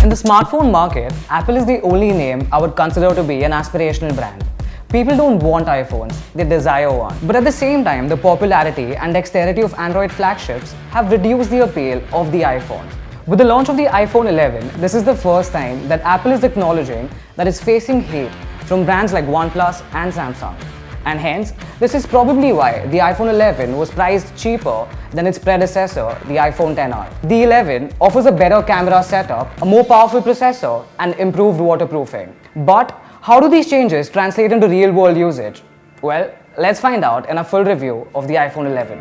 In the smartphone market, Apple is the only name I would consider to be an aspirational brand. People don't want iPhones, they desire one. But at the same time, the popularity and dexterity of Android flagships have reduced the appeal of the iPhone. With the launch of the iPhone 11, this is the first time that Apple is acknowledging that it's facing hate from brands like OnePlus and Samsung. And hence, this is probably why the iPhone 11 was priced cheaper than its predecessor, the iPhone XR. The 11 offers a better camera setup, a more powerful processor, and improved waterproofing. But how do these changes translate into real-world usage? Well, let's find out in a full review of the iPhone 11.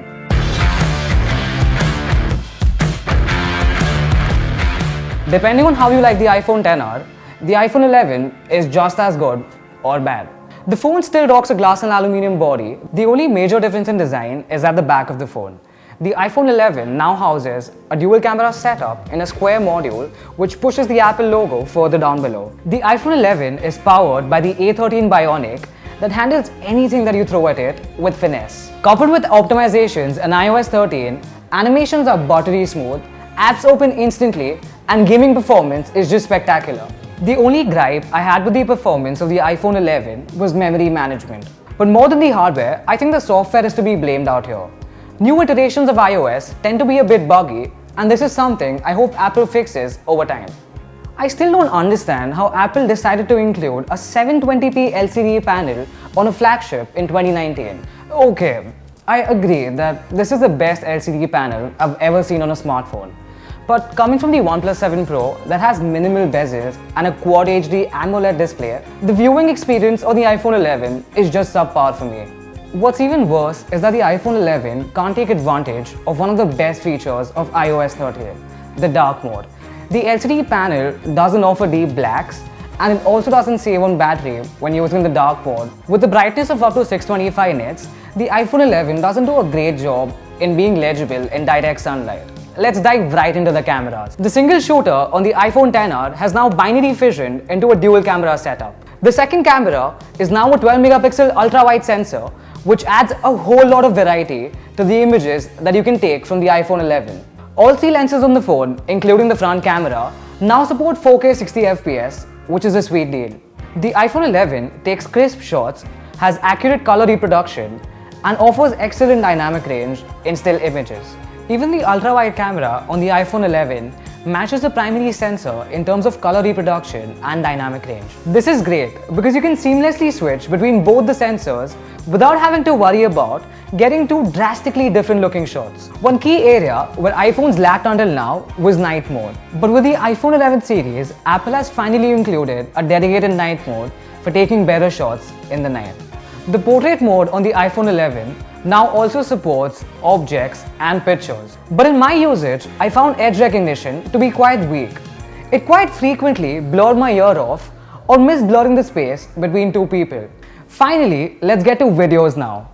Depending on how you like the iPhone XR, the iPhone 11 is just as good or bad. The phone still rocks a glass and aluminium body. The only major difference in design is at the back of the phone. The iPhone 11 now houses a dual camera setup in a square module which pushes the Apple logo further down below. The iPhone 11 is powered by the A13 Bionic that handles anything that you throw at it with finesse. Coupled with optimizations in iOS 13, animations are buttery smooth, apps open instantly, and gaming performance is just spectacular. The only gripe I had with the performance of the iPhone 11 was memory management. But more than the hardware, I think the software is to be blamed out here. New iterations of iOS tend to be a bit buggy, and this is something I hope Apple fixes over time. I still don't understand how Apple decided to include a 720p LCD panel on a flagship in 2019. Okay, I agree that this is the best LCD panel I've ever seen on a smartphone. But coming from the OnePlus 7 Pro that has minimal bezels and a Quad HD AMOLED display, the viewing experience on the iPhone 11 is just subpar for me. What's even worse is that the iPhone 11 can't take advantage of one of the best features of iOS 13, the dark mode. The LCD panel doesn't offer deep blacks, and it also doesn't save on battery when using the dark mode. With the brightness of up to 625 nits, the iPhone 11 doesn't do a great job in being legible in direct sunlight. Let's dive right into the cameras. The single shooter on the iPhone XR has now binary fissioned into a dual camera setup. The second camera is now a 12 megapixel ultra-wide sensor, which adds a whole lot of variety to the images that you can take from the iPhone 11. All three lenses on the phone, including the front camera, now support 4K 60fps, which is a sweet deal. The iPhone 11 takes crisp shots, has accurate color reproduction, and offers excellent dynamic range in still images. Even the ultra-wide camera on the iPhone 11 matches the primary sensor in terms of color reproduction and dynamic range. This is great because you can seamlessly switch between both the sensors without having to worry about getting two drastically different looking shots. One key area where iPhones lacked until now was night mode. But with the iPhone 11 series, Apple has finally included a dedicated night mode for taking better shots in the night. The portrait mode on the iPhone 11 now also supports objects and pictures. But in my usage, I found edge recognition to be quite weak. It quite frequently blurred my ear off or missed blurring the space between two people. Finally, let's get to videos now.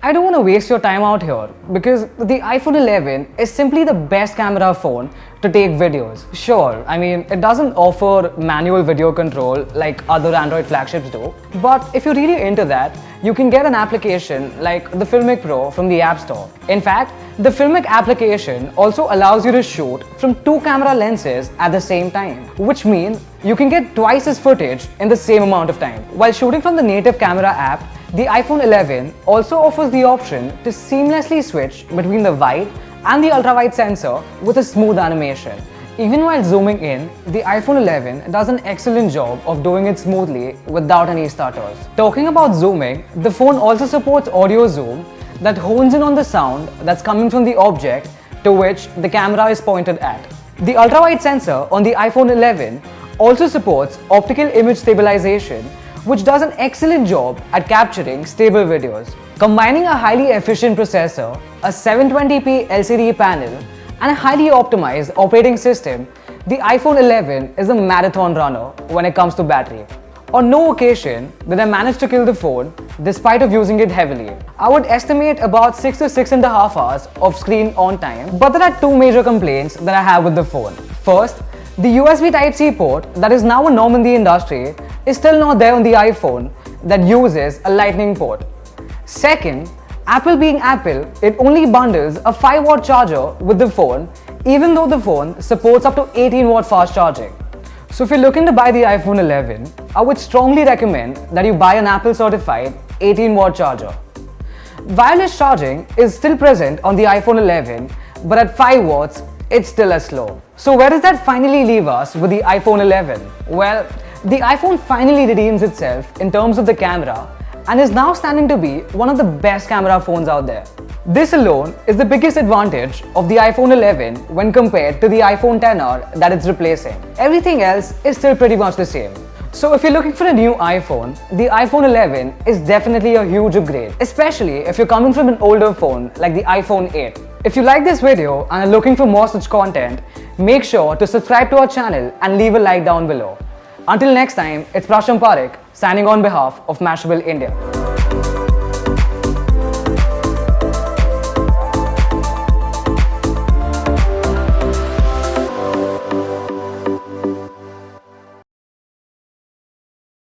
I don't want to waste your time out here because the iPhone 11 is simply the best camera phone to take videos. Sure, I mean, it doesn't offer manual video control like other Android flagships do, but if you're really into that, you can get an application like the Filmic Pro from the App Store. In fact, the Filmic application also allows you to shoot from two camera lenses at the same time, which means you can get twice as footage in the same amount of time. While shooting from the native camera app, the iPhone 11 also offers the option to seamlessly switch between the wide and the ultra-wide sensor with a smooth animation. Even while zooming in, the iPhone 11 does an excellent job of doing it smoothly without any stutters. Talking about zooming, the phone also supports audio zoom that hones in on the sound that's coming from the object to which the camera is pointed at. The ultra-wide sensor on the iPhone 11 also supports optical image stabilization, which does an excellent job at capturing stable videos. Combining a highly efficient processor, a 720p LCD panel, and a highly optimized operating system, the iPhone 11 is a marathon runner when it comes to battery. On no occasion did I manage to kill the phone despite of using it heavily. I would estimate about 6 to 6.5 hours of screen on time, but there are two major complaints that I have with the phone. First, the USB Type-C port that is now a norm in the industry is still not there on the iPhone that uses a Lightning port. Second, Apple being Apple, it only bundles a 5-watt charger with the phone, even though the phone supports up to 18-watt fast charging. So if you're looking to buy the iPhone 11, I would strongly recommend that you buy an Apple certified 18-watt charger. Wireless charging is still present on the iPhone 11, but at 5 watts, it's still as slow. So where does that finally leave us with the iPhone 11? Well, the iPhone finally redeems itself in terms of the camera and is now standing to be one of the best camera phones out there. This alone is the biggest advantage of the iPhone 11 when compared to the iPhone XR that it's replacing. Everything else is still pretty much the same. So if you're looking for a new iPhone, the iPhone 11 is definitely a huge upgrade, especially if you're coming from an older phone like the iPhone 8. If you like this video and are looking for more such content, make sure to subscribe to our channel and leave a like down below. Until next time, it's Prasham Parekh signing on behalf of Mashable India.